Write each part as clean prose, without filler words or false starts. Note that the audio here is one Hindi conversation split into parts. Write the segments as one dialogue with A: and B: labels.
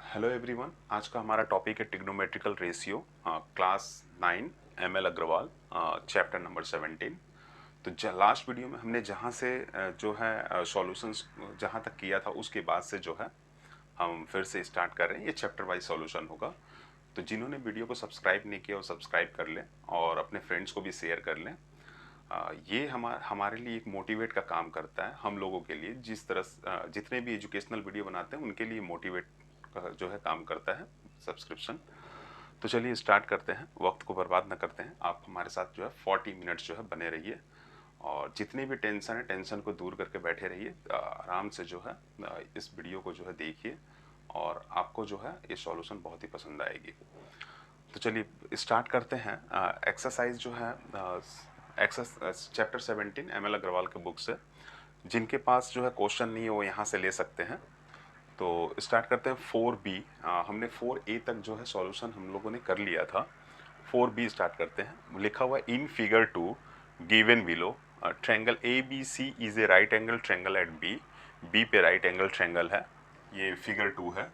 A: हेलो एवरीवन, आज का हमारा टॉपिक है trigonometrical ratio, class 9 M L Aggarwal, chapter number 17। तो लास्ट वीडियो में हमने जहाँ से जो है सॉल्यूशंस जहाँ तक किया था उसके बाद से जो है हम फिर से स्टार्ट कर रहे हैं। ये चैप्टर वाइज सॉल्यूशन होगा। तो जिन्होंने वीडियो को सब्सक्राइब नहीं किया वो सब्सक्राइब कर लें और अपने फ्रेंड्स को भी शेयर कर लें। ये हमारे लिए एक मोटिवेट का काम करता है। हम लोगों के लिए जिस तरह जितने भी एजुकेशनल वीडियो बनाते हैं उनके लिए मोटिवेट का जो है काम करता है सब्सक्रिप्शन। तो चलिए स्टार्ट करते हैं, वक्त को बर्बाद ना करते हैं। आप हमारे साथ जो है 40 मिनट्स जो है बने रहिए और जितनी भी टेंशन है टेंशन को दूर करके बैठे रहिए। आराम से जो है इस वीडियो को जो है देखिए और आपको जो है ये सॉल्यूशन बहुत ही पसंद आएगी। तो चलिए स्टार्ट करते हैं। एक्सरसाइज जो है एक्सरसाइज चैप्टर 17 एमएल अग्रवाल के बुक से। जिनके पास जो है क्वेश्चन नहीं है वो यहाँ से ले सकते हैं। तो स्टार्ट करते हैं 4B। हमने 4A तक जो है सॉल्यूशन हम लोगों ने कर लिया था। 4B स्टार्ट करते हैं। लिखा हुआ in figure 2 given below triangle ABC is a right angle triangle at B पे राइट एंगल ट्रायंगल है। ये फिगर 2 है।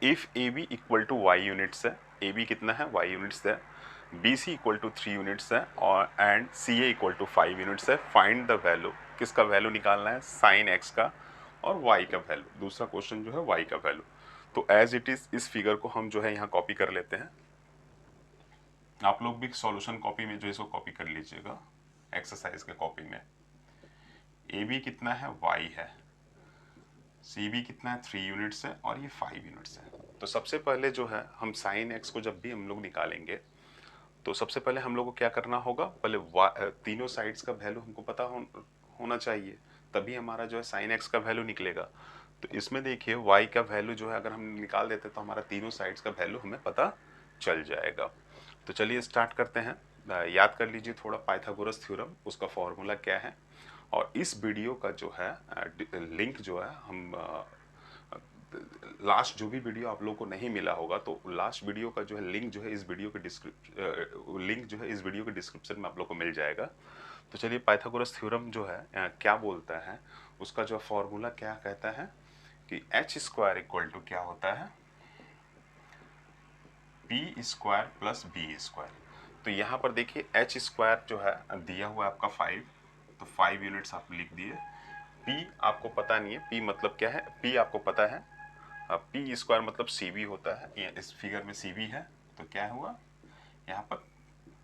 A: If A B equal to Y units है, ए बी कितना है वाई यूनिट्स है, B C equal to 3 units है और and C A equal to 5 units है। फाइंड द वैल्यू, किसका वैल्यू निकालना है, साइन एक्स का और वाई का वैल्यू। दूसरा क्वेश्चन जो है वाई का वैल्यू। तो एज इट इज इस फिगर को हम जो है यहाँ कॉपी कर लेते हैं। आप लोग भी सॉल्यूशन कॉपी में जो है इसको कॉपी कर लीजिएगा। एक्सरसाइज के कॉपी में ए बी कितना है वाई है, सी बी कितना है 3 यूनिट्स है और ये 5 यूनिट्स है। तो सबसे पहले जो है हम साइन एक्स को जब भी हम लोग निकालेंगे तो सबसे पहले हम लोग को क्या करना होगा, पहले तीनों साइड्स का वैल्यू हमको पता होना चाहिए, तभी हमारा जो है साइन एक्स का वैल्यू निकलेगा। तो इसमें देखिए y का वैल्यू जो है अगर हम निकाल देते तो हमारा तीनों साइड्स का वैल्यू हमें पता चल जाएगा। तो चलिए स्टार्ट करते हैं। याद कर लीजिए थोड़ा पाइथागोरस थ्योरम, उसका फॉर्मूला क्या है। और इस वीडियो का जो है लिंक जो है हम लास्ट जो भी वीडियो आप लोगों को नहीं मिला होगा तो लास्ट वीडियो का जो है लिंक जो है इस वीडियो के डिस्क्रिप्शन में आप लोग को मिल जाएगा। तो चलिए पाइथागोरस थ्योरम जो है क्या बोलता है, उसका जो फॉर्मूला क्या कहता है कि एच स्क्वायर इक्वल टू क्या होता है, P square plus B square. तो यहाँ पर देखिए एच स्क्वायर जो है दिया हुआ है आपका 5, तो 5 यूनिट्स आप लिख दिए। पी आपको पता नहीं है, पी मतलब क्या है, पी आपको पता है, पी स्क्वायर मतलब सी बी होता है। ये इस फिगर में सी बी है तो क्या हुआ यहाँ पर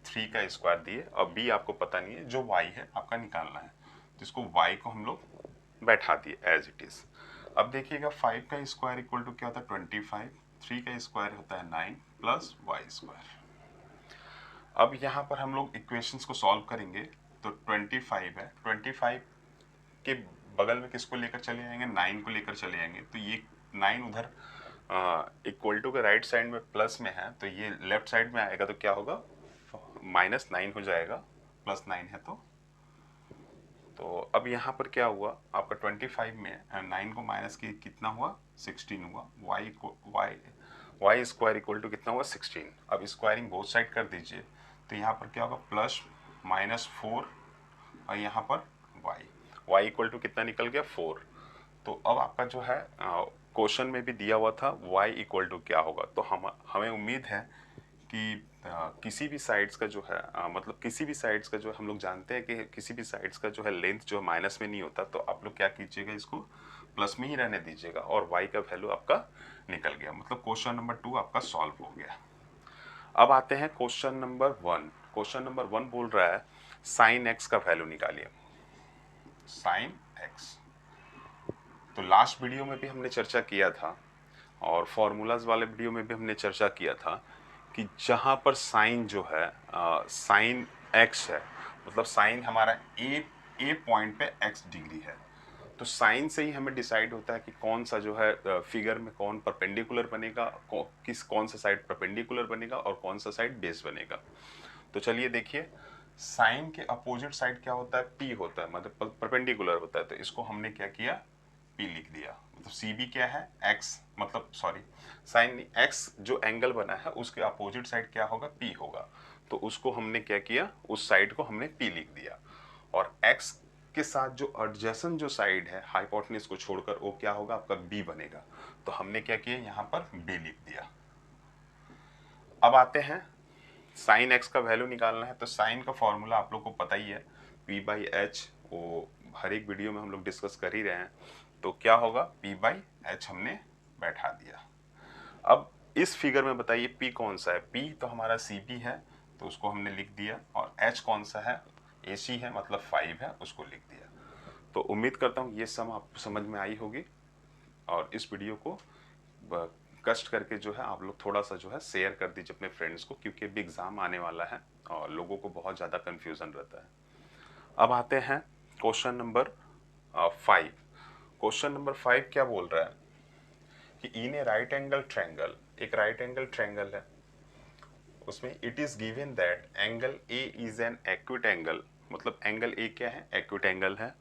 A: 3 का स्क्वायर दिए और बी आपको पता नहीं है, जो वाई है आपका निकालना है तो इसको वाई को हम लोग बैठा दिए एज इट इज। अब देखिएगा 5 का स्क्वायर इक्वल टू क्या होता है 25, 3 का स्क्वायर होता है 9 प्लस वाई स्क्वायर। अब यहाँ पर हम लोग इक्वेशंस को सॉल्व करेंगे तो 25 है, 25 के बगल में किसको लेकर चले जाएंगे, 9 को लेकर चले जाएंगे। तो ये 9 उधर इक्वल टू के राइट साइड में प्लस में है तो ये लेफ्ट साइड में आएगा तो क्या होगा -9 हो जाएगा, +9 है तो अब यहाँ पर क्या हुआ आपका 25 में 9 को माइनस की कितना हुआ 16 हुआ। वाई स्क्वायर इक्वल टू कितना हुआ 16। अब स्क्वायरिंग बोथ साइड कर दीजिए तो यहाँ पर क्या होगा +-4 और यहाँ पर y इक्वल टू कितना निकल गया 4। तो अब आपका जो है क्वेश्चन में भी दिया हुआ था y इक्वल टू क्या होगा। तो हमें उम्मीद है कि किसी भी साइड्स का जो है मतलब किसी भी साइड्स का जो हम लोग जानते हैं कि किसी भी साइड्स का जो है लेंथ जो माइनस में नहीं होता, तो आप लोग क्या कीजिएगा इसको प्लस में ही रहने दीजिएगा और y का वैल्यू आपका निकल गया। मतलब क्वेश्चन नंबर 2 आपका सॉल्व हो गया। अब आते हैं क्वेश्चन नंबर 1। क्वेश्चन नंबर 1 बोल रहा है साइन एक्स का वैल्यू निकालिए, साइन एक्स। तो लास्ट वीडियो में भी हमने चर्चा किया था और फॉर्मूलाज वाले वीडियो में भी हमने चर्चा किया था कि जहाँ पर साइन जो है साइन एक्स है, मतलब साइन हमारा ए पॉइंट पे एक्स डिग्री है, तो साइन से ही हमें डिसाइड होता है कि कौन सा जो है फिगर में कौन परपेंडिकुलर बनेगा, कौन सा साइड परपेंडिकुलर बनेगा और कौन सा साइड बेस बनेगा। तो चलिए देखिए साइन के अपोजिट साइड क्या होता है, पी होता है, मतलब परपेंडिकुलर होता है। तो इसको हमने क्या किया पी लिख दिया। मतलब सी बी क्या है एक्स, मतलब सॉरी साइन एक्स जो एंगल बना है उसके अपोजिट साइड क्या होगा पी होगा। तो उसको हमने क्या किया, उस साइड को हमने पी लिख दिया और एक्स के साथ जो एडजेसेंट जो साइड है हाइपोटेन्यूज को छोड़कर वो क्या होगा आपका बी बनेगा। तो हमने क्या किया यहाँ पर बी लिख दिया। अब आते हैं साइन एक्स का वैल्यू निकालना है। तो साइन का फॉर्मूला आप लोग को पता ही है, पी बाई एच, वो हर एक वीडियो में हम लोग डिस्कस कर ही रहे हैं। तो क्या होगा, पी बाई एच हमने बैठा दिया। अब इस फिगर में बताइए पी कौन सा है। पी तो हमारा सी पी है, तो उसको हमने लिख दिया। और एच कौन सा है, ए सी है, मतलब 5 है, उसको लिख दिया। तो उम्मीद करता हूँ ये सम आपको समझ में आई होगी। और इस वीडियो को कष्ट करके जो है आप लोग थोड़ा सा जो है शेयर कर दीजिए अपने फ्रेंड्स को, क्योंकि अभी एग्जाम आने वाला है और लोगों को बहुत ज़्यादा कन्फ्यूज़न रहता है। अब आते हैं क्वेश्चन नंबर 5। क्वेश्चन नंबर 5 क्या बोल रहा है कि in a right angle triangle, एक राइट एंगल ट्रायंगल है, उसमें it is given that angle A is an acute angle, मतलब एंगल ए क्या है, एक्यूट एंगल है,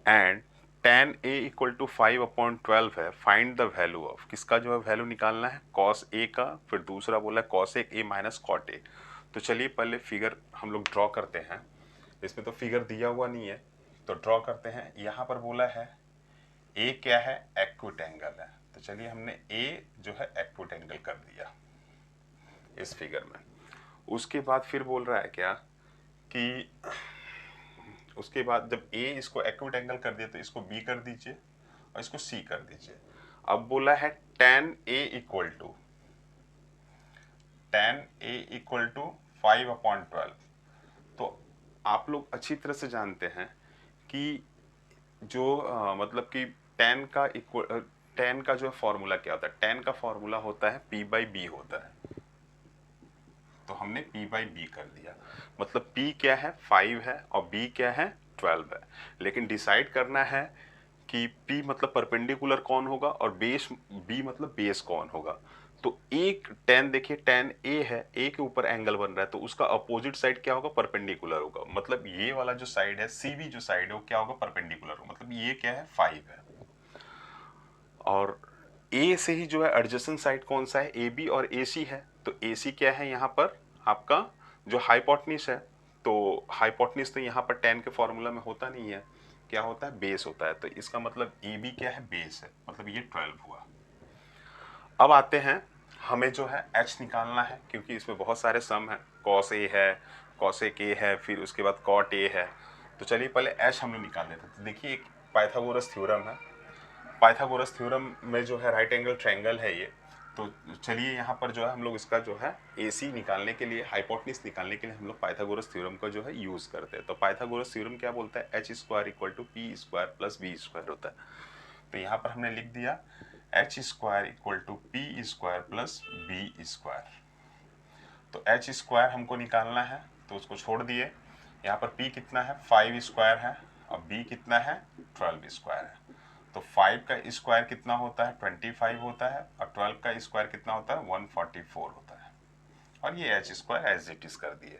A: and tan a equal to 5/12 है। फाइंड द वैल्यू ऑफ, किसका जो है वैल्यू निकालना है, cos a का, फिर दूसरा बोला है cos a minus cot a। तो चलिए पहले फिगर हम लोग ड्रॉ करते हैं। इसमें तो फिगर दिया हुआ नहीं है, तो ड्रॉ करते हैं। यहाँ पर बोला है a क्या है, एक्यूट एंगल है। तो चलिए हमने a जो है एक्यूट एंगल कर दिया इस फिगर में। उसके बाद फिर बोल रहा है क्या कि उसके बाद जब a इसको एक्यूट एंगल कर दिया तो इसको b कर दीजिए और इसको c कर दीजिए। अब बोला है tan a इक्वल टू 5/12। तो आप लोग अच्छी तरह से जानते हैं कि जो मतलब कि tan का जो फॉर्मूला क्या होता है, tan का फॉर्मूला होता है p बाई बी होता है। तो हमने p बाई बी कर दिया, मतलब p क्या है 5 है और b क्या है 12 है। लेकिन डिसाइड करना है कि p मतलब परपेंडिकुलर कौन होगा और बेस b मतलब बेस कौन होगा। तो एक tan देखिए, tan a है, a के ऊपर एंगल बन रहा है, तो उसका अपोजिट साइड क्या होगा, परपेंडिकुलर होगा। मतलब ये वाला जो साइड है cb जो साइड है वो क्या होगा, परपेंडिकुलर होगा। मतलब ये क्या है 5 है। और ए से ही जो है एडजेसेंट साइड कौन सा है, ए बी और ए सी है। तो ए सी क्या है यहाँ पर आपका जो हाइपोटेन्यूज है। तो हाइपोटेन्यूज तो यहाँ पर tan के फॉर्मूला में होता नहीं है, क्या होता है, बेस होता है। तो इसका मतलब ए बी क्या है, बेस है, मतलब ये 12 हुआ। अब आते हैं, हमें जो है एच निकालना है, क्योंकि इसमें बहुत सारे सम है। कॉस ए है, कॉसेक ए है, फिर उसके बाद कॉट ए है। तो चलिए पहले एच हम लोग निकाल लेते हैं। तो देखिए एक पाइथागोरस थ्योरम है, पाइथागोरस थ्योरम में जो है राइट एंगल ट्रायंगल है ये। तो चलिए यहाँ पर जो है हम लोग इसका जो है AC निकालने के लिए, हाइपोटेन्यूज निकालने के लिए हम लोग पाइथागोरस थ्योरम का जो है यूज़ करते हैं। तो पाइथागोरस थ्योरम क्या बोलता है, h square equal to P square plus B square होता है। तो यहाँ पर हमने लिख दिया h square equal to P square plus B square. तो h स्क्वायर हमको निकालना है, तो उसको छोड़ दिए। यहाँ पर p कितना है, 5 स्क्वायर है, और b कितना है, 12 स्क्वायर है। तो 5 का स्क्वायर कितना होता है, 25 होता है, और 12 का स्क्वायर कितना होता है, 144 होता है। और ये h square as it is कर दिए।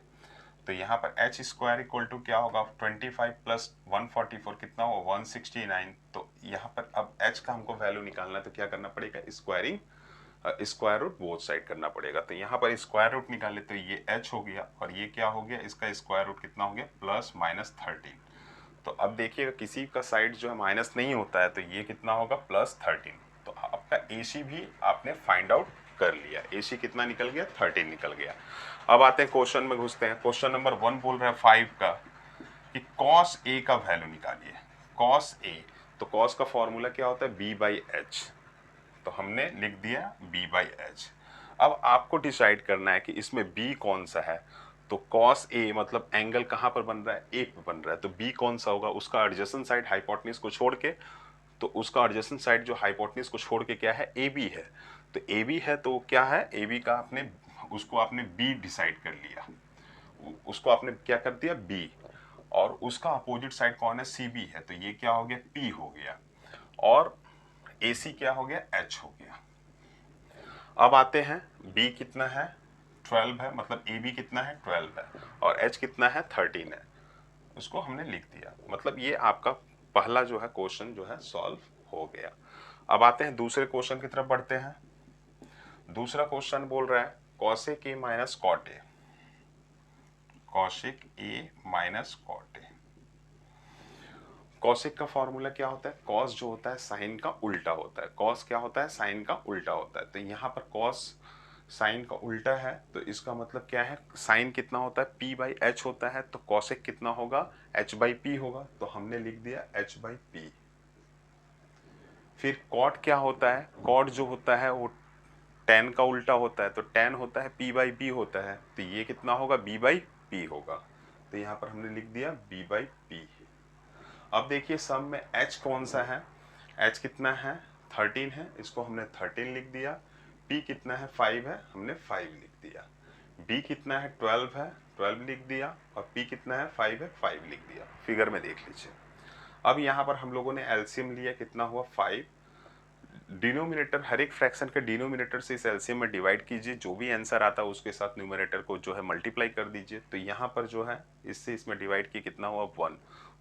A: तो यहाँ पर h स्क्वायर इक्वल टू क्या होगा, 25 प्लस 144 कितना होगा, 169। तो यहाँ पर अब h का हमको वैल्यू निकालना है, तो क्या करना पड़ेगा, squaring, square root both side करना पड़ेगा। तो यहाँ पर स्क्वायर रूट निकाले तो ये h हो गया, और ये क्या हो गया, इसका स्क्वायर रूट कितना हो गया, प्लस माइनस 13। तो अब देखिएगा किसी का साइड जो है माइनस नहीं होता है, तो ये कितना होगा, प्लस 13। तो आपका AC भी आपने फाइंड आउट कर लिया। AC कितना निकल गया, 13 निकल गया। अब आते हैं क्वेश्चन में घुसते हैं। क्वेश्चन नंबर 1 बोल रहा है 5 का कि cos A का वैल्यू निकालिए। cos A, तो cos का फॉर्मूला क्या होता है, b बाई एच। तो हमने लिख दिया b बाई एच। अब आपको डिसाइड करना है कि इसमें b कौन सा है। तो cos A मतलब एंगल कहाँ पर बन रहा है, A पे बन रहा है। तो b कौन सा होगा, उसका एडजेसेंट साइड हाइपोटेन्यूज को छोड़ के, तो उसका एडजेसेंट साइड जो हाइपोटेन्यूज को छोड़ के क्या है, AB है। तो AB है, तो क्या है, AB का आपने उसको आपने b डिसाइड कर लिया, उसको आपने क्या कर दिया, b। और उसका अपोजिट साइड कौन है, CB है। तो ये क्या हो गया, P हो गया, और AC क्या हो गया, H हो गया। अब आते हैं, B कितना है, 12 है, मतलब AB कितना है, 12 है, और H कितना है, 13 है। उसको हमने लिख दिया। मतलब ये आपका पहला जो है क्वेश्चन जो है सॉल्व हो गया। अब आते हैं दूसरे क्वेश्चन की तरफ बढ़ते हैं। दूसरा क्वेश्चन बोल रहा है cosec A minus cot A, cosec A minus cot A। Cosec का फॉर्मूला क्या होता है, कॉस जो होता है साइन का उल्टा होता है, कॉस क्या होता है, साइन का उल्टा होता है। तो यहाँ पर कॉस साइन का उल्टा है, तो इसका मतलब क्या है, साइन कितना होता है, p बाई एच होता है, तो कॉसेक कितना होगा, h बाई पी होगा, तो हमने लिख दिया h बाई पी। फिर कॉट क्या होता है, कॉट जो होता है वो टेन का उल्टा होता है, तो टेन होता है p बाई बी होता है, तो ये कितना होगा, b बाई पी होगा, तो यहाँ पर हमने लिख दिया b बाई पी। अब देखिए सम में h कौन सा है, h कितना है, 13 है, इसको हमने 13 लिख दिया। p कितना है, 5 है, हमने 5 लिख दिया। b कितना है, 12 है, 12 लिख दिया। और p कितना है, 5 है, 5 लिख दिया। फिगर में देख लीजिए। अब यहाँ पर हम लोगों ने एलसीएम लिया, कितना हुआ, 5। डिनोमिनेटर, हर एक फ्रैक्शन के डिनोमिनेटर से इस एलसीएम में डिवाइड कीजिए, जो भी आंसर आता है उसके साथ न्यूमरेटर को जो है मल्टीप्लाई कर दीजिए। तो यहाँ पर जो है इससे इसमें डिवाइड की कितना हुआ, 1,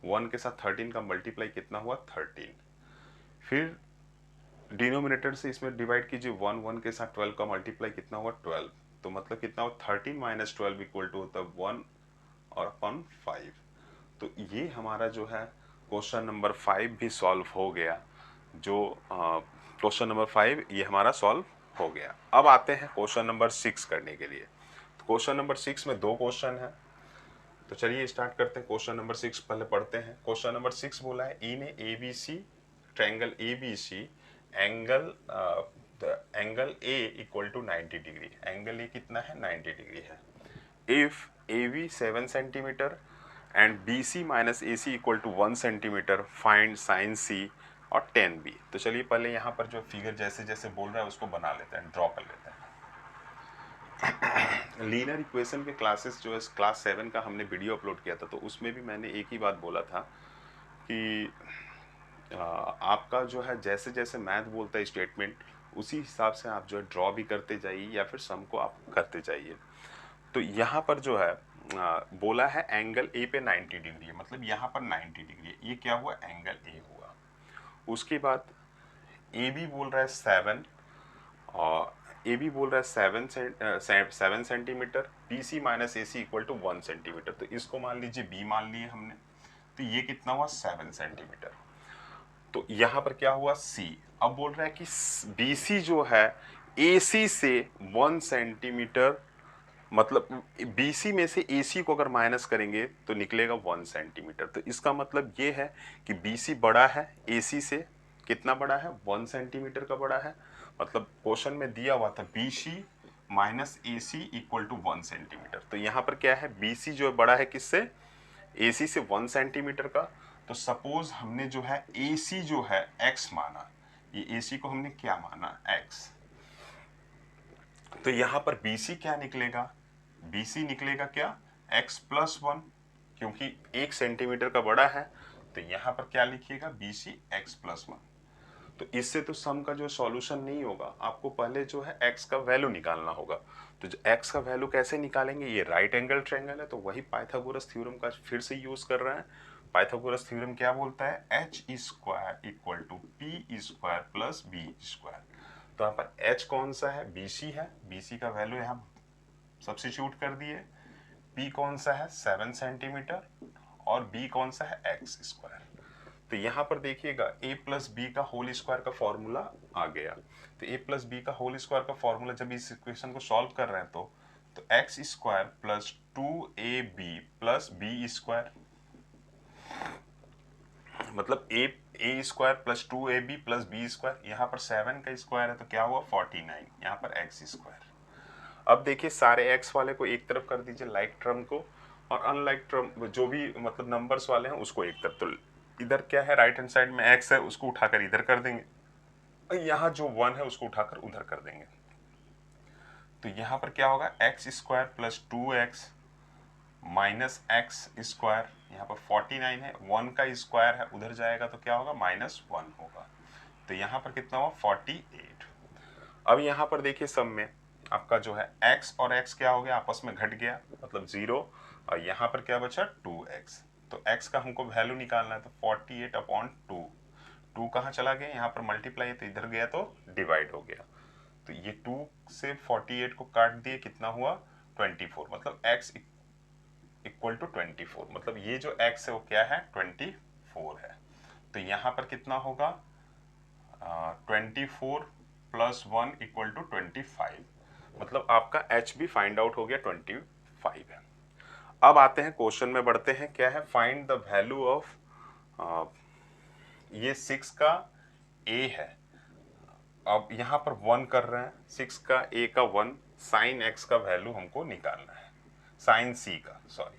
A: 1 के साथ 13 का मल्टीप्लाई कितना हुआ, 13। फिर डिनोमिनेटर से इसमें डिवाइड कीजिए, 1, 1 के साथ 12 का मल्टीप्लाई कितना हुआ, 12। तो मतलब कितना हुआ, 13 माइनस 12 इक्वल टू होता है 1 और अपन 5। तो ये हमारा जो है क्वेश्चन नंबर 5 भी सॉल्व हो गया। जो क्वेश्चन नंबर 5 ये हमारा सॉल्व हो गया। अब आते हैं क्वेश्चन नंबर 6 करने के लिए। तो क्वेश्चन नंबर 6 में 2 क्वेश्चन है, तो चलिए स्टार्ट करते हैं। क्वेश्चन नंबर 6 पहले पढ़ते हैं। क्वेश्चन नंबर 6 बोला है, in A B C triangle A B C angle angle A equal to 90 degree. Angle A कितना है, 90 डिग्री है। If A B 7 centimetre and B C minus A C equal to 1 centimetre, find sine C और टेन बी। तो चलिए पहले यहाँ पर जो फिगर जैसे जैसे बोल रहा है उसको बना लेते हैं, ड्रॉ कर लेते हैं। लीनियर इक्वेशन के क्लासेस जो है क्लास 7 का हमने वीडियो अपलोड किया था, तो उसमें भी मैंने एक ही बात बोला था कि आपका जो है जैसे जैसे मैथ बोलता है स्टेटमेंट, उसी हिसाब से आप जो है ड्रॉ भी करते जाइए या फिर सम को आप करते जाइए। तो यहाँ पर जो है बोला है एंगल ए पे 90 डिग्री है, मतलब यहाँ पर 90 डिग्री है, ये क्या हुआ, एंगल ए हुआ। उसके बाद ए बी बोल रहा है 7 और ए बी बोल रहा है 7 centimetre, B C minus A C equal to 1 centimetre. तो इसको मान लीजिए बी मान लिए हमने, तो ये कितना हुआ, 7 सेंटीमीटर। तो यहाँ पर क्या हुआ, सी। अब बोल रहा है कि बी सी जो है ए सी से 1 सेंटीमीटर, मतलब BC में से AC को अगर माइनस करेंगे तो निकलेगा 1 सेंटीमीटर। तो इसका मतलब ये है कि BC बड़ा है AC से, कितना बड़ा है, 1 सेंटीमीटर का बड़ा है। मतलब क्वेश्चन में दिया हुआ था BC minus AC equal to 1 centimetre. तो यहाँ पर क्या है, BC जो है बड़ा है किससे, AC से 1 सेंटीमीटर का। तो सपोज हमने जो है AC जो है X माना, ये AC को हमने क्या माना, X। तो यहाँ पर BC क्या निकलेगा, BC निकलेगा क्या, x प्लस 1, क्योंकि 1 सेंटीमीटर का बड़ा है। तो यहाँ पर क्या लिखिएगा, BC x प्लस 1। तो इससे तो सम का जो सॉल्यूशन नहीं होगा, आपको पहले जो है x का वैल्यू निकालना होगा। तो जो x का वैल्यू कैसे निकालेंगे, ये राइट एंगल ट्रायंगल है, तो वही पाइथागोरस थ्योरम का फिर से यूज कर रहे हैं। पाइथागोरस थ्योरम क्या बोलता है, h square equal to P square plus B square. तो यहाँ पर h कौन सा है, BC है, BC का वैल्यू यहाँ सब्स्टिट्यूट कर दिए। P कौन सा है, 7 सेंटीमीटर, और B कौन सा है, x स्क्वायर। तो यहाँ पर देखिएगा a प्लस बी का होल स्क्वायर का फॉर्मूला आ गया। तो a प्लस बी का होल स्क्वायर का फॉर्मूला जब इस इक्वेशन को सॉल्व कर रहे हैं तो x square plus 2ab plus B square, मतलब A square plus 2ab plus B square. यहाँ पर 7 का स्क्वायर है तो क्या हुआ, 49, यहाँ पर x स्क्वायर। अब देखिए सारे x वाले को एक तरफ कर दीजिए, लाइक टर्म को, और अनलाइक टर्म जो भी मतलब नंबर्स वाले हैं उसको एक तरफ। तो इधर क्या है, राइट हैंड साइड में x है, उसको उठाकर इधर कर देंगे, और यहाँ जो 1 है उसको उठाकर उधर कर देंगे। तो यहाँ पर क्या होगा, x square plus 2x minus X square, यहाँ पर 49 है, 1 का स्क्वायर है, उधर जाएगा तो क्या होगा, -1 होगा। तो यहाँ पर कितना हुआ, 48। अब यहाँ पर देखिए सब में आपका जो है x और x क्या हो गया, आपस में घट गया, मतलब 0, और यहाँ पर क्या बचा, 2x। तो x का हमको वैल्यू निकालना है, तो 48/2। 2 कहाँ चला गया, यहाँ पर मल्टीप्लाई है तो इधर गया तो डिवाइड हो गया। तो ये 2 से 48 को काट दिए, कितना हुआ, 24। मतलब x इक्वल टू 24, मतलब ये जो x है वो क्या है, 24 है। तो यहाँ पर कितना होगा 24 प्लस 1 इक्वल टू 25, मतलब आपका एच भी फाइंड आउट हो गया 25 है। अब आते हैं क्वेश्चन में बढ़ते हैं, क्या है, फाइंड द वैल्यू ऑफ, ये 6 का ए है, अब यहाँ पर 1 कर रहे हैं, 6 का ए का 1, साइन एक्स का वैल्यू हमको निकालना है, साइन सी का, सॉरी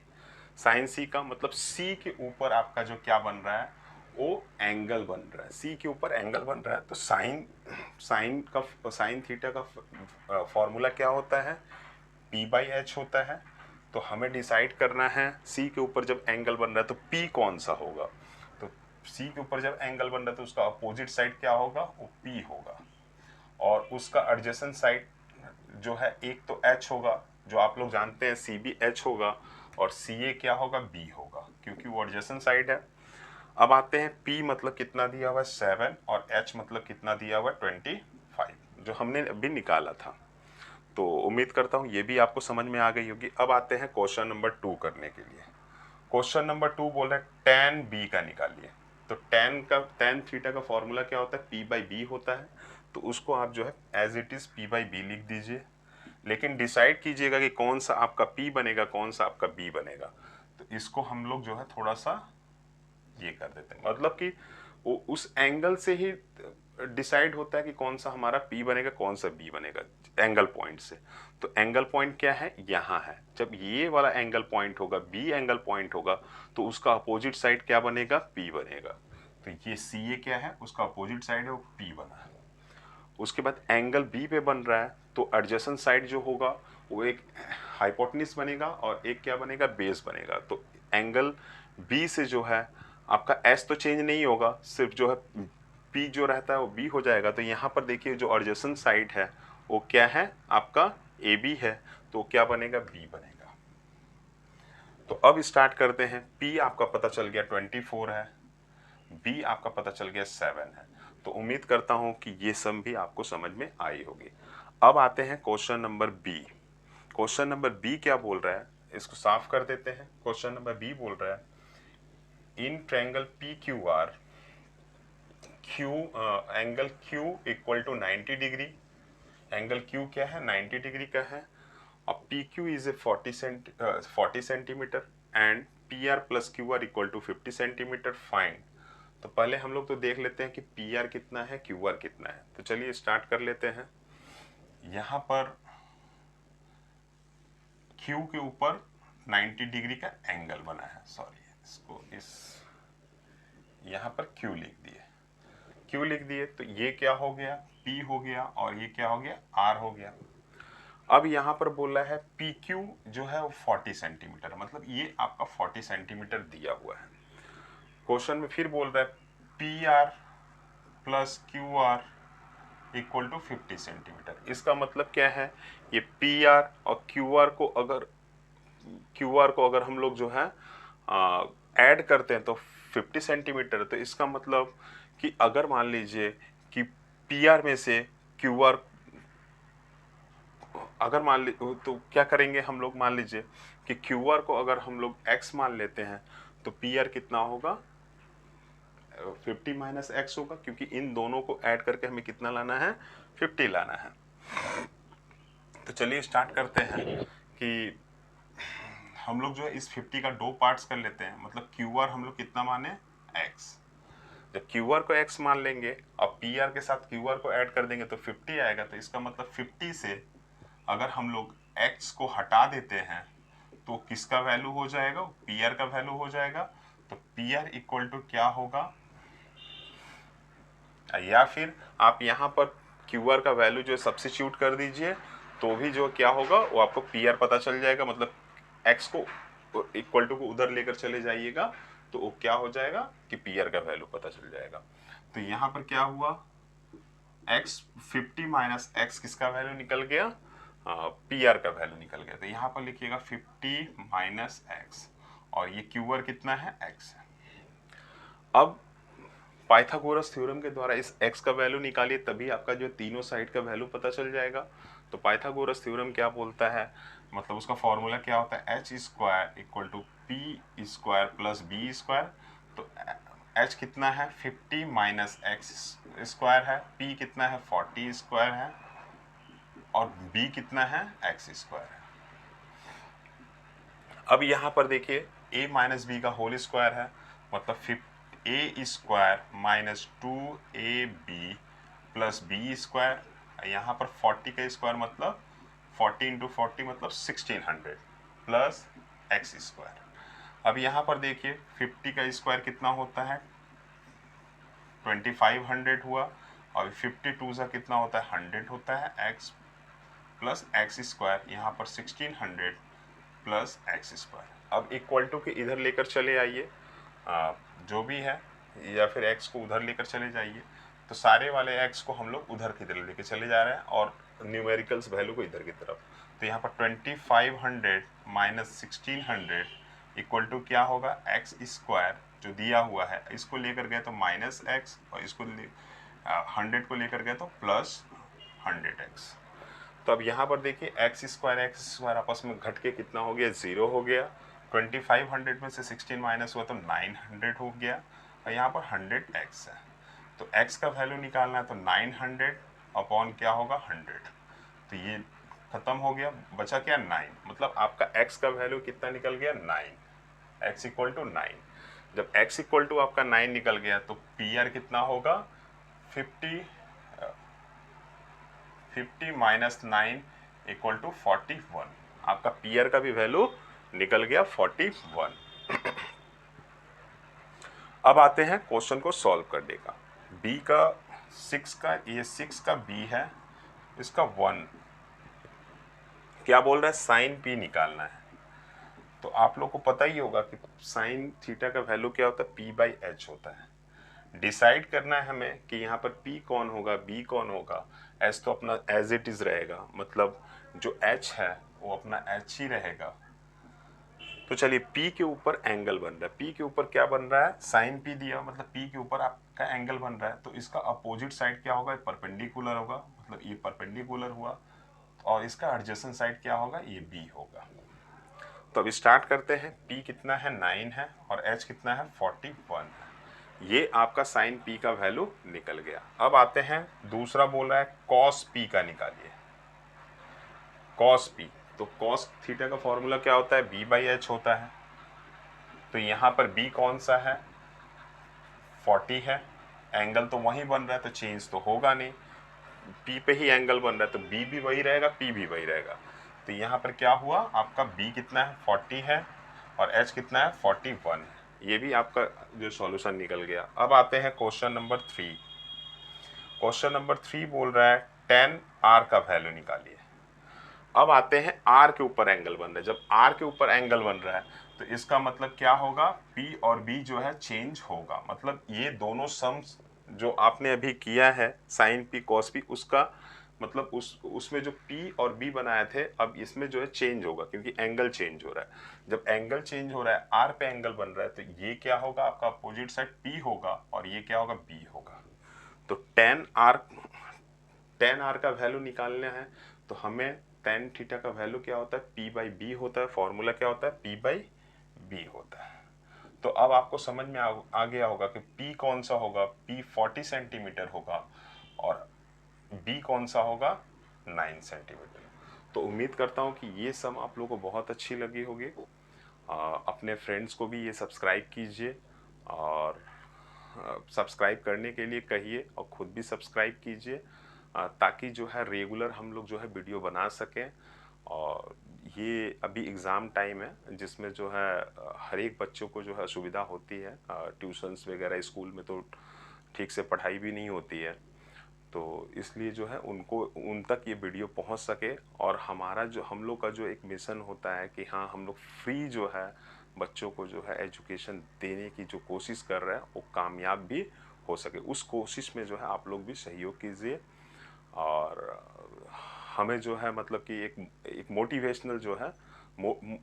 A: साइन सी का मतलब सी के ऊपर आपका जो क्या बन रहा है, वो एंगल बन रहा है, सी के ऊपर एंगल बन रहा है। तो साइन थीटा का फॉर्मूला क्या होता है, पी बाई एच होता है। तो हमें डिसाइड करना है सी के ऊपर जब एंगल बन रहा है तो पी कौन सा होगा, तो सी के ऊपर जब एंगल बन रहा है तो उसका अपोजिट साइड क्या होगा, वो पी होगा, और उसका एडजेसेंट साइड जो है एक तो एच होगा, जो आप लोग जानते हैं सी बी एच होगा, और सी ए क्या होगा, बी होगा, क्योंकि वो एडजेसेंट साइड है। अब आते हैं P मतलब कितना दिया हुआ है 7, और H मतलब कितना दिया हुआ है 25, जो हमने अभी निकाला था। तो उम्मीद करता हूँ ये भी आपको समझ में आ गई होगी। अब आते हैं क्वेश्चन नंबर 2 करने के लिए। क्वेश्चन नंबर 2 बोल रहा है tan B का निकालिए। तो tan थीटा का फॉर्मूला क्या होता है, P बाई बी होता है। तो उसको आप जो है as it is P by B लिख दीजिए, लेकिन डिसाइड कीजिएगा कि कौन सा आपका P बनेगा, कौन सा आपका B बनेगा। तो इसको हम लोग जो है थोड़ा सा ये कर देते हैं, मतलब कि वो उस एंगल से ही डिसाइड होता है कि कौन सा हमारा P बनेगा, कौन सा B बनेगा, एंगल पॉइंट से। तो एंगल पॉइंट क्या है, यहाँ है। जब ये वाला एंगल पॉइंट होगा, B एंगल पॉइंट होगा, तो उसका अपोजिट साइड क्या बनेगा, P बनेगा। तो ये CA क्या है, उसका अपोजिट साइड है, वो P बना है। उसके बाद एंगल B पे बन रहा है, तो एडजेसेंट साइड जो होगा वो एक हाइपोटेन्यूज बनेगा और एक क्या बनेगा, बेस बनेगा। तो एंगल B से जो है आपका S तो चेंज नहीं होगा, सिर्फ जो है P जो रहता है वो B हो जाएगा। तो यहाँ पर देखिए जो एडजेसेंट साइड है वो क्या है, आपका AB है, तो क्या बनेगा, B बनेगा। तो अब स्टार्ट करते हैं। P आपका पता चल गया 24 है, B आपका पता चल गया 7 है। तो उम्मीद करता हूं कि ये सम भी आपको समझ में आई होगी। अब आते हैं question number B. Question number B क्या बोल रहा है, इसको साफ कर देते हैं। क्वेश्चन नंबर बी बोल रहा है in triangle P Q R, angle Q equal to 90 degree. Angle Q क्या है, 90 डिग्री का है, और P Q is a 40 centimetre and P R plus Q R equal to 50 centimetre, find. तो पहले हम लोग तो देख लेते हैं कि पी आर कितना है, क्यू आर कितना है। तो चलिए स्टार्ट कर लेते हैं। यहाँ पर Q के ऊपर 90 डिग्री का एंगल बना है, सॉरी इसको इस यहाँ पर Q लिख दिए, Q लिख दिए। तो ये क्या हो गया, P हो गया, और ये क्या हो गया, R हो गया। अब यहाँ पर बोला है PQ जो है वो 40 सेंटीमीटर, मतलब ये आपका 40 सेंटीमीटर दिया हुआ है। क्वेश्चन में फिर बोल रहा है PR plus QR equal to 50 centimetre. इसका मतलब क्या है, ये PR और QR को अगर हम लोग जो है ऐड करते हैं तो 50 सेंटीमीटर। तो इसका मतलब कि अगर मान लीजिए कि PR में से QR, अगर मान ली तो क्या करेंगे हम लोग, मान लीजिए कि QR को अगर हम लोग x मान लेते हैं तो PR कितना होगा, 50 माइनस एक्स होगा, क्योंकि इन दोनों को ऐड करके हमें कितना लाना है, 50 लाना है। तो चलिए स्टार्ट करते हैं कि हम लोग जो है इस 50 का दो पार्ट्स कर लेते हैं। मतलब QR हम लोग कितना माने, x। जब QR को x मान लेंगे और PR के साथ QR को ऐड कर देंगे तो 50 आएगा। तो इसका मतलब 50 से अगर हम लोग x को हटा देते हैं तो किसका वैल्यू हो जाएगा, PR का वैल्यू हो जाएगा। तो PR इक्वल टू क्या होगा, या फिर आप यहाँ पर QR का वैल्यू जो सब्स्टिट्यूट कर दीजिए, तो भी जो क्या होगा वो आपको PR पता चल जाएगा। मतलब x को इक्वल टू को उधर लेकर चले जाइएगा तो वो क्या हो जाएगा कि PR का वैल्यू पता चल जाएगा। तो यहाँ पर क्या हुआ, x 50 माइनस एक्स किसका वैल्यू निकल गया, PR का वैल्यू निकल गया। तो यहाँ पर लिखिएगा 50 माइनस एक्स, और ये QR कितना है, x है। अब पाइथागोरस थ्योरम के द्वारा इस x का वैल्यू निकालिए, तभी आपका जो तीनों साइड का वैल्यू पता चल जाएगा। तो पाइथागोरस थ्योरम क्या बोलता है, मतलब उसका फॉर्मूला क्या होता है, H square equal to P square plus B square. तो h कितना है 50 माइनस एक्स स्क्वायर है, p कितना है 40 स्क्वायर है, और b कितना है एक्स स्क्वायर है। अब यहाँ पर देखिए a माइनस बी का होल स्क्वायर है, मतलब a स्क्वायर minus 2ab plus B square. यहाँ पर 40 का स्क्वायर मतलब 40 इंटू 40 मतलब 1600 प्लस एक्स स्क्वायर। अब यहाँ पर देखिए 50 का स्क्वायर कितना होता है 2500 हुआ, और 52 सा कितना होता है 100 होता है, एक्स प्लस एक्स स्क्वायर, यहाँ पर 1600 प्लस एक्स स्क्वायर। अब इक्वल टू के इधर लेकर चले आइए, जो भी है, या फिर एक्स को उधर लेकर चले जाइए, तो सारे वाले एक्स को हम लोग उधर की तरफ लेकर चले जा रहे हैं और न्यूमेरिकल्स वैल्यू को इधर की तरफ। तो यहाँ पर 2500 माइनस 1600 इक्वल टू क्या होगा एक्स स्क्वायर जो दिया हुआ है, इसको लेकर गए तो माइनस एक्स, और इसको 100 को लेकर गए तो प्लस 100x। तो अब यहाँ पर देखिए एक्स स्क्वायर आपस में घट के कितना हो गया 0 हो गया। 2500 में से 16 माइनस हुआ तो 900 हो गया, और यहाँ पर 100x है। तो x का वैल्यू निकालना है तो 900 अपॉन क्या होगा 100, तो ये खत्म हो गया, बचा क्या 9, मतलब आपका x का वैल्यू कितना निकल गया 9, x इक्वल टू 9। जब x इक्वल टू आपका 9 निकल गया तो PR कितना होगा 50 माइनस 9 इक्वल टू 41। आपका PR का भी वैल्यू निकल गया 41। अब आते हैं क्वेश्चन को सॉल्व करने का। b का 6 का, ये 6 का b है, इसका 1 क्या बोल रहा है साइन p निकालना है। तो आप लोग को पता ही होगा कि साइन थीटा का वैल्यू क्या होता है p/h होता है। डिसाइड करना है हमें कि यहाँ पर p कौन होगा b कौन होगा। h तो अपना एज इट इज रहेगा, मतलब जो h है वो अपना h ही रहेगा। तो चलिए p के ऊपर एंगल बन रहा है, p के ऊपर क्या बन रहा है साइन p दिया, मतलब p के ऊपर आपका एंगल बन रहा है, तो इसका अपोजिट साइड क्या होगा परपेंडिकुलर होगा, मतलब ये परपेंडिकुलर हुआ, और इसका एडजेसेंट साइड क्या होगा ये b होगा। तो अब स्टार्ट करते हैं। p कितना है 9 है और h कितना है 41 है। ये आपका साइन p का वैल्यू निकल गया। अब आते हैं दूसरा बोल रहा है cos p का निकालिए। cos p, तो cos थीटा का फॉर्मूला क्या होता है b/h होता है। तो यहाँ पर b कौन सा है 40 है, एंगल तो वही बन रहा है तो चेंज तो होगा नहीं, p पे ही एंगल बन रहा है तो b भी वही रहेगा p भी वही रहेगा। तो यहाँ पर क्या हुआ आपका b कितना है 40 है और h कितना है 41। ये भी आपका जो सॉल्यूशन निकल गया। अब आते हैं क्वेश्चन नंबर 3। क्वेश्चन नंबर 3 बोल रहा है tan r का वैल्यू निकालिए। अब आते हैं r के ऊपर एंगल बन रहा है। जब r के ऊपर एंगल बन रहा है तो इसका मतलब क्या होगा p और b जो है चेंज होगा, मतलब ये दोनों सम्स जो आपने अभी किया है साइन p cos p उसका मतलब उसमें जो p और b बनाए थे अब इसमें जो है चेंज होगा, क्योंकि एंगल चेंज हो रहा है। जब एंगल चेंज हो रहा है r पे एंगल बन रहा है तो ये क्या होगा आपका अपोजिट साइड p होगा और ये क्या होगा b होगा। तो tan r का वैल्यू निकालना है तो हमें tan थीटा का वैल्यू क्या होता है p/b होता है, फॉर्मूला क्या होता है p/b होता है। तो अब आपको समझ में आ गया होगा कि p कौन सा होगा, p 40 सेंटीमीटर होगा और b कौन सा होगा 9 सेंटीमीटर। तो उम्मीद करता हूँ कि ये सम आप लोगों को बहुत अच्छी लगी होगी। अपने फ्रेंड्स को भी ये सब्सक्राइब कीजिए और सब्सक्राइब करने के लिए कहिए और ख़ुद भी सब्सक्राइब कीजिए, ताकि जो है रेगुलर हम लोग जो है वीडियो बना सकें। और ये अभी एग्ज़ाम टाइम है जिसमें जो है हर एक बच्चों को जो है सुविधा होती है, ट्यूशन्स वगैरह स्कूल में तो ठीक से पढ़ाई भी नहीं होती है, तो इसलिए जो है उनको उन तक ये वीडियो पहुंच सके। और हमारा जो हम लोग का जो एक मिशन होता है कि हाँ हम लोग फ्री जो है बच्चों को जो है एजुकेशन देने की जो कोशिश कर रहे हैं वो कामयाब भी हो सके, उस कोशिश में जो है आप लोग भी सहयोग कीजिए। और हमें जो है मतलब कि एक मोटिवेशनल जो है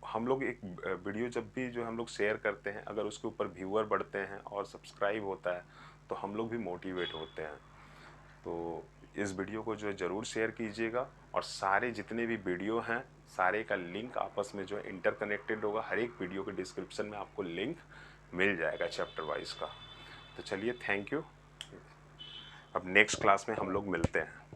A: हम लोग एक वीडियो जब भी जो हम लोग शेयर करते हैं अगर उसके ऊपर व्यूअर बढ़ते हैं और सब्सक्राइब होता है तो हम लोग भी मोटिवेट होते हैं। तो इस वीडियो को जो है ज़रूर शेयर कीजिएगा और सारे जितने भी वीडियो हैं सारे का लिंक आपस में जो है इंटरकनेक्टेड होगा। हर एक वीडियो के डिस्क्रिप्शन में आपको लिंक मिल जाएगा चैप्टर वाइज का। तो चलिए, थैंक यू। अब नेक्स्ट क्लास में हम लोग मिलते हैं।